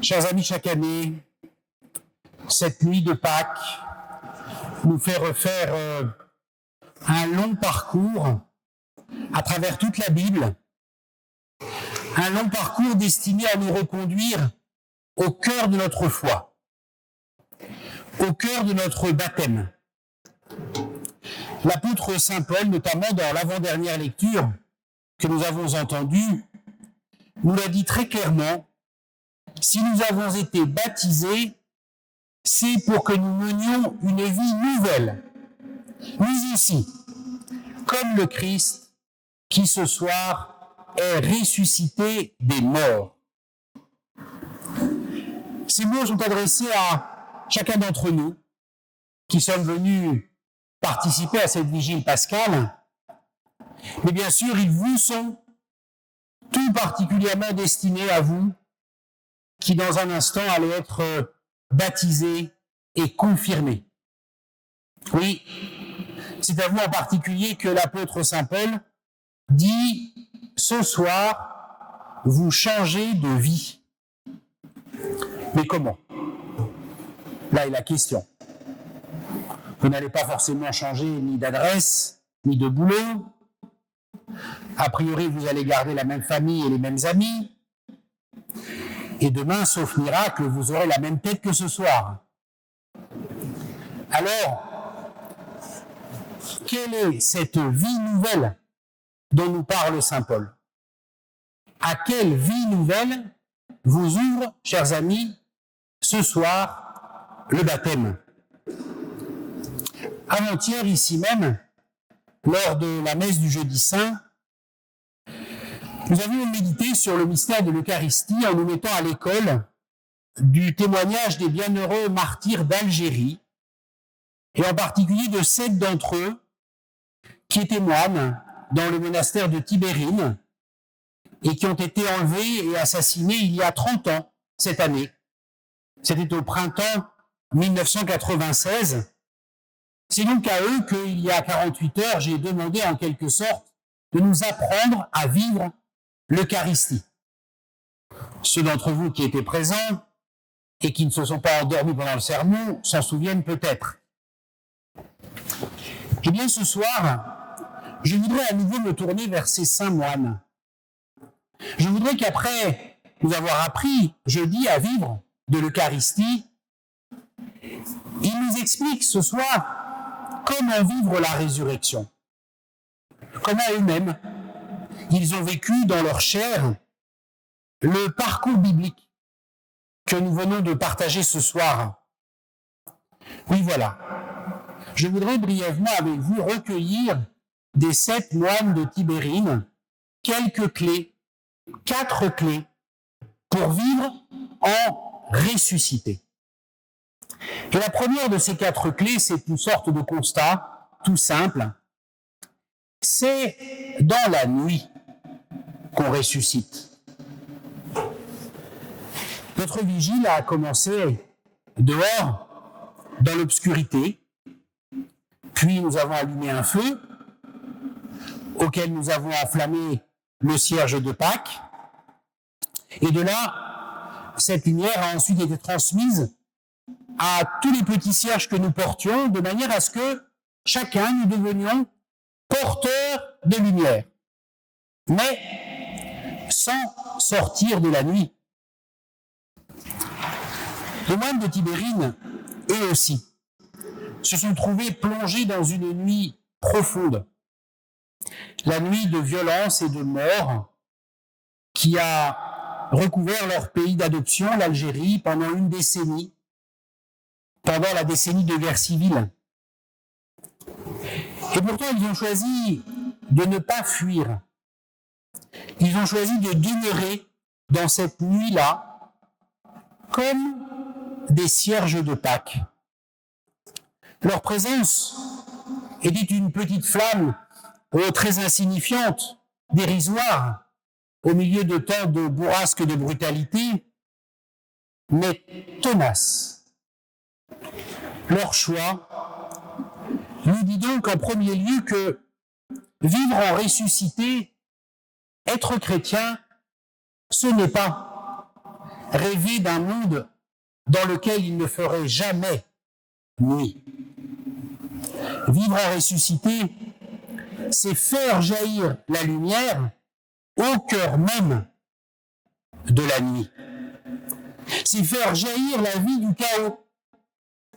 Chers amis, chaque année, cette nuit de Pâques nous fait refaire un long parcours à travers toute la Bible, un long parcours destiné à nous reconduire au cœur de notre foi, au cœur de notre baptême. L'apôtre Saint Paul, notamment dans l'avant-dernière lecture que nous avons entendue, nous l'a dit très clairement: si nous avons été baptisés, c'est pour que nous menions une vie nouvelle, nous aussi, comme le Christ qui ce soir est ressuscité des morts. Ces mots sont adressés à chacun d'entre nous qui sommes venus participer à cette vigile pascale, mais bien sûr, ils vous sont tout particulièrement destinés à vous qui, dans un instant, allez être baptisés et confirmés. Oui, c'est à vous en particulier que l'apôtre Saint Paul dit: ce soir, vous changez de vie. Mais comment? Là est la question. Vous n'allez pas forcément changer ni d'adresse, ni de boulot. A priori, vous allez garder la même famille et les mêmes amis. Et demain, sauf miracle, vous aurez la même tête que ce soir. Alors, quelle est cette vie nouvelle dont nous parle Saint Paul? À quelle vie nouvelle vous ouvre, chers amis, ce soir, le baptême? Avant-hier, ici même, lors de la messe du Jeudi Saint, nous avions médité sur le mystère de l'Eucharistie en nous mettant à l'école du témoignage des bienheureux martyrs d'Algérie, et en particulier de 7 d'entre eux qui étaient moines dans le monastère de Tibérine et qui ont été enlevés et assassinés il y a 30 ans, cette année. C'était au printemps 1996. C'est donc à eux qu'il y a 48 heures, j'ai demandé en quelque sorte de nous apprendre à vivre l'Eucharistie. Ceux d'entre vous qui étaient présents et qui ne se sont pas endormis pendant le sermon s'en souviennent peut-être. Eh bien, ce soir, je voudrais à nouveau me tourner vers ces saints moines. Je voudrais qu'après nous avoir appris jeudi à vivre de l'Eucharistie, ils nous expliquent ce soir comment vivre la résurrection. Comment eux-mêmes, ils ont vécu dans leur chair le parcours biblique que nous venons de partager ce soir. Oui, voilà. Je voudrais brièvement avec vous recueillir des 7 moines de Tibérine quelques clés, 4 clés pour vivre en ressuscité. Et la première de ces 4 clés, c'est une sorte de constat tout simple. C'est dans la nuit qu'on ressuscite. Notre vigile a commencé dehors, dans l'obscurité, puis nous avons allumé un feu auquel nous avons enflammé le cierge de Pâques, et de là, cette lumière a ensuite été transmise à tous les petits cierges que nous portions, de manière à ce que chacun nous devenions porteurs de lumière, mais sans sortir de la nuit. Les moines de Tibérine, eux aussi, se sont trouvés plongés dans une nuit profonde, la nuit de violence et de mort qui a recouvert leur pays d'adoption, l'Algérie, pendant une décennie, pendant la décennie de guerre civile. Et pourtant, ils ont choisi de ne pas fuir. Ils ont choisi de demeurer dans cette nuit-là comme des cierges de Pâques. Leur présence était une petite flamme très insignifiante, dérisoire, au milieu de tant de bourrasques de brutalité, mais tenace. Leur choix nous dit donc en premier lieu que vivre en ressuscité, être chrétien, ce n'est pas rêver d'un monde dans lequel il ne ferait jamais nuit. Vivre en ressuscité, c'est faire jaillir la lumière au cœur même de la nuit. C'est faire jaillir la vie du chaos,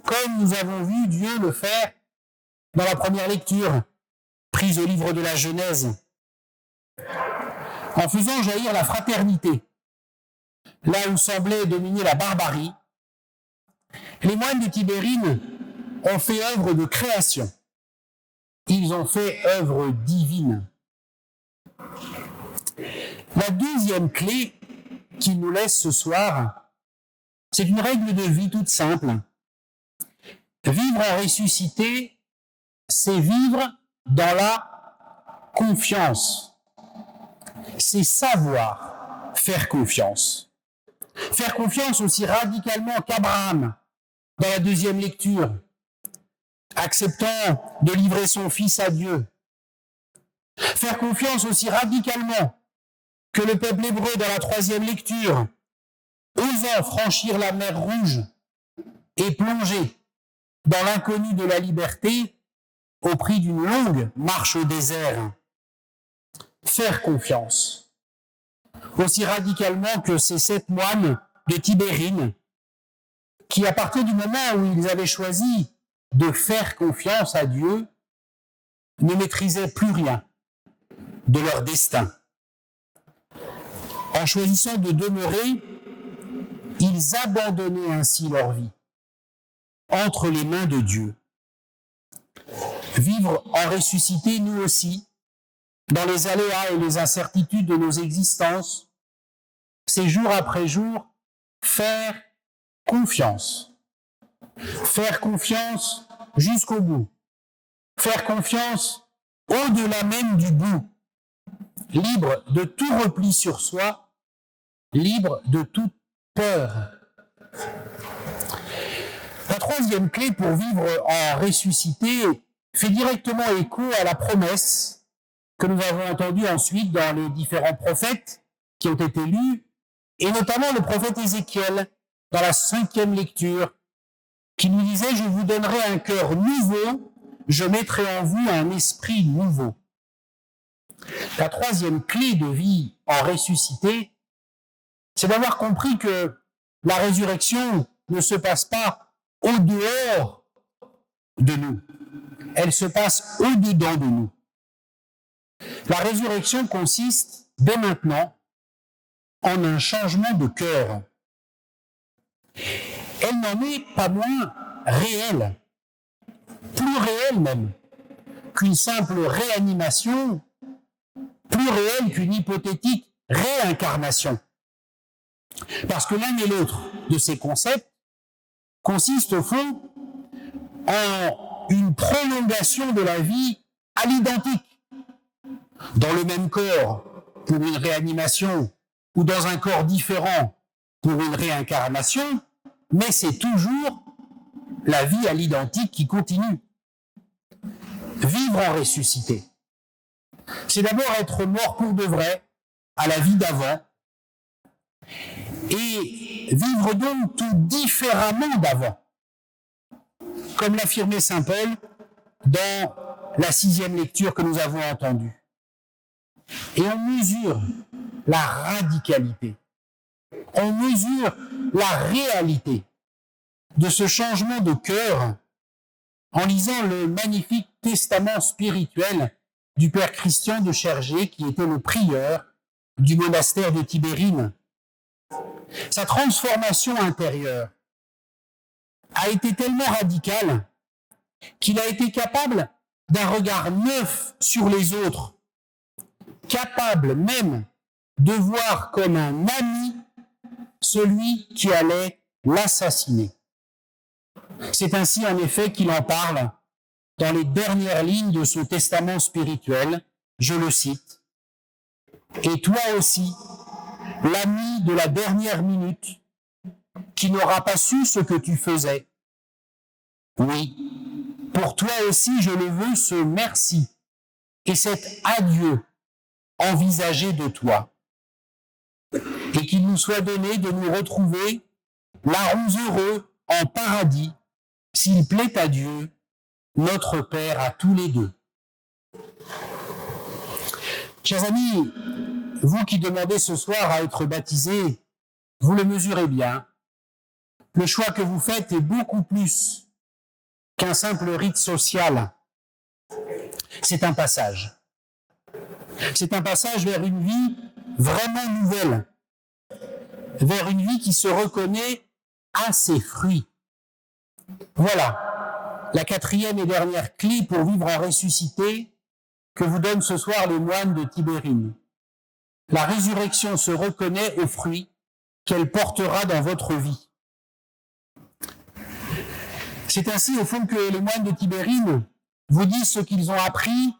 comme nous avons vu Dieu le faire dans la première lecture, prise au livre de la Genèse, en faisant jaillir la fraternité. Là où semblait dominer la barbarie, les moines de Tibérine ont fait œuvre de création. Ils ont fait œuvre divine. La deuxième clé qu'il nous laisse ce soir, c'est une règle de vie toute simple. Vivre en ressuscité, c'est vivre dans la confiance. C'est savoir faire confiance. Faire confiance aussi radicalement qu'Abraham dans la deuxième lecture, acceptant de livrer son fils à Dieu. Faire confiance aussi radicalement que le peuple hébreu dans la troisième lecture, osant franchir la mer Rouge et plonger dans l'inconnu de la liberté au prix d'une longue marche au désert. Faire confiance. Aussi radicalement que ces 7 moines de Tibérine, qui à partir du moment où ils avaient choisi de faire confiance à Dieu, ne maîtrisaient plus rien de leur destin. En choisissant de demeurer, ils abandonnaient ainsi leur vie entre les mains de Dieu. Vivre en ressuscité, nous aussi, dans les aléas et les incertitudes de nos existences, c'est jour après jour faire confiance. Faire confiance jusqu'au bout. Faire confiance au-delà même du bout. Libre de tout repli sur soi, libre de toute peur. La troisième clé pour vivre en ressuscité fait directement écho à la promesse que nous avons entendue ensuite dans les différents prophètes qui ont été lus, et notamment le prophète Ézéchiel, dans la 5e lecture, qui nous disait « Je vous donnerai un cœur nouveau, je mettrai en vous un esprit nouveau ». La troisième clé de vie en ressuscité, c'est d'avoir compris que la résurrection ne se passe pas au dehors de nous, elle se passe au-dedans de nous. La résurrection consiste, dès maintenant, en un changement de cœur. Elle n'en est pas moins réelle, plus réelle même, qu'une simple réanimation, plus réelle qu'une hypothétique réincarnation. Parce que l'un et l'autre de ces concepts consistent au fond en une prolongation de la vie à l'identique, dans le même corps pour une réanimation ou dans un corps différent pour une réincarnation, mais c'est toujours la vie à l'identique qui continue. Vivre en ressuscité, c'est d'abord être mort pour de vrai à la vie d'avant et vivre donc tout différemment d'avant, comme l'affirmait saint Paul dans la 6e lecture que nous avons entendue. Et on mesure la radicalité, on mesure la réalité de ce changement de cœur en lisant le magnifique testament spirituel du père Christian de Chergé, qui était le prieur du monastère de Tibérine. Sa transformation intérieure a été tellement radicale qu'il a été capable d'un regard neuf sur les autres, capable même de voir comme un ami celui qui allait l'assassiner. C'est ainsi en effet qu'il en parle dans les dernières lignes de son testament spirituel, je le cite. « Et toi aussi, l'ami de la dernière minute, qui n'aura pas su ce que tu faisais. Oui, pour toi aussi je le veux, ce merci et cet adieu envisagé de toi. Et qu'il nous nous soit donné de nous retrouver larrons heureux en paradis, s'il plaît à Dieu, notre Père à tous les deux. Chers amis, vous qui demandez ce soir à être baptisés, vous le mesurez bien. Le choix que vous faites est beaucoup plus qu'un simple rite social. C'est un passage. C'est un passage vers une vie vraiment nouvelle, vers une vie qui se reconnaît à ses fruits. Voilà la quatrième et dernière clé pour vivre en ressuscité que vous donnent ce soir les moines de Tibérine. La résurrection se reconnaît aux fruits qu'elle portera dans votre vie. C'est ainsi, au fond, que les moines de Tibérine vous disent ce qu'ils ont appris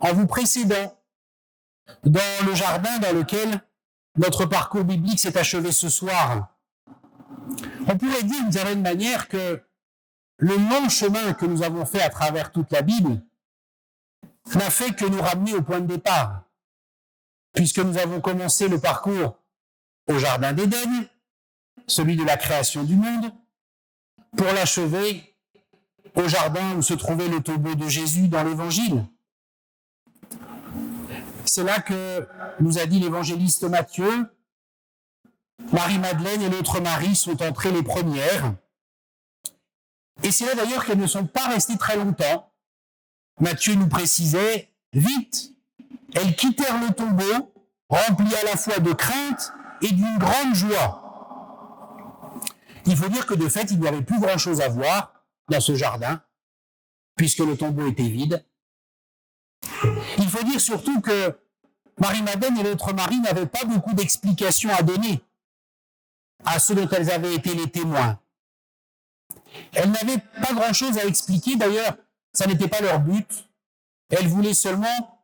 en vous précédant dans le jardin dans lequel notre parcours biblique s'est achevé ce soir. On pourrait dire d'une certaine manière que le long chemin que nous avons fait à travers toute la Bible n'a fait que nous ramener au point de départ, puisque nous avons commencé le parcours au jardin d'Éden, celui de la création du monde, pour l'achever au jardin où se trouvait le tombeau de Jésus dans l'Évangile. C'est là que nous a dit l'évangéliste Matthieu, Marie-Madeleine et l'autre Marie sont entrées les premières. Et c'est là d'ailleurs qu'elles ne sont pas restées très longtemps. Matthieu nous précisait, vite, elles quittèrent le tombeau, remplies à la fois de crainte et d'une grande joie. Il faut dire que de fait, il n'y avait plus grand-chose à voir dans ce jardin, puisque le tombeau était vide. Il faut dire surtout que Marie-Madeleine et l'autre Marie n'avaient pas beaucoup d'explications à donner à ceux dont elles avaient été les témoins. Elles n'avaient pas grand-chose à expliquer, d'ailleurs, ça n'était pas leur but. Elles voulaient seulement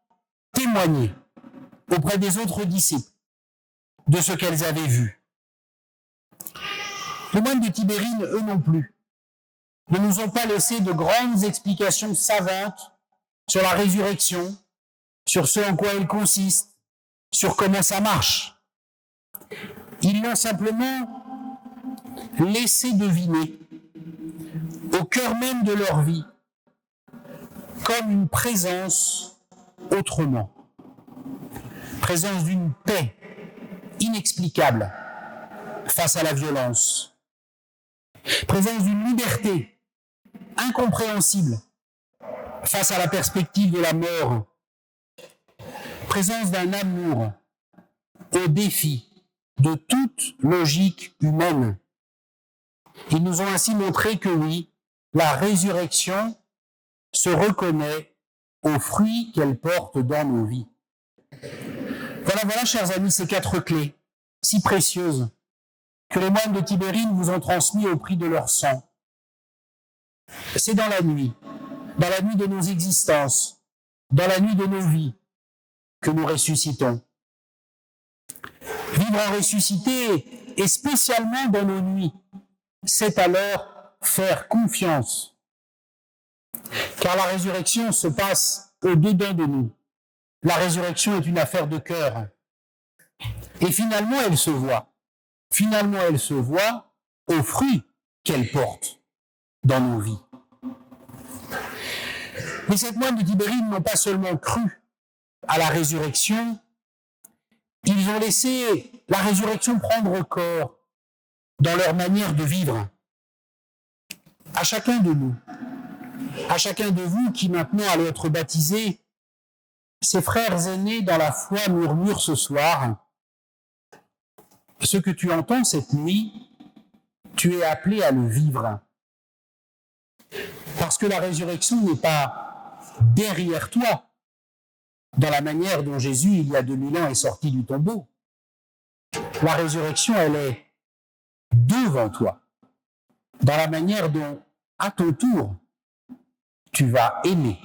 témoigner auprès des autres disciples de ce qu'elles avaient vu. Les moines de Tibérine, eux non plus, ne nous ont pas laissé de grandes explications savantes sur la résurrection, sur ce en quoi elle consiste, sur comment ça marche. Ils l'ont simplement laissé deviner, au cœur même de leur vie, comme une présence autrement. Présence d'une paix inexplicable face à la violence. Présence d'une liberté incompréhensible face à la perspective de la mort. Présence d'un amour au défi de toute logique humaine. Ils nous ont ainsi montré que oui, la résurrection se reconnaît aux fruits qu'elle porte dans nos vies. Voilà, chers amis, ces 4 clés, si précieuses, que les moines de Tibérine vous ont transmis au prix de leur sang. C'est dans la nuit de nos existences, dans la nuit de nos vies, que nous ressuscitons. Vivre en ressuscité, et spécialement dans nos nuits, c'est alors faire confiance. Car la résurrection se passe au-dedans de nous. La résurrection est une affaire de cœur. Et finalement, elle se voit. Finalement, elle se voit aux fruits qu'elle porte dans nos vies. Les 7 moines de Tibérine n'ont pas seulement cru à la résurrection, ils ont laissé la résurrection prendre corps dans leur manière de vivre. À chacun de nous, à chacun de vous qui maintenant allez être baptisés, ces frères aînés dans la foi murmurent ce soir, ce que tu entends cette nuit, tu es appelé à le vivre. Parce que la résurrection n'est pas derrière toi, dans la manière dont Jésus, il y a 2000 ans, est sorti du tombeau. La résurrection, elle est devant toi, dans la manière dont, à ton tour, tu vas aimer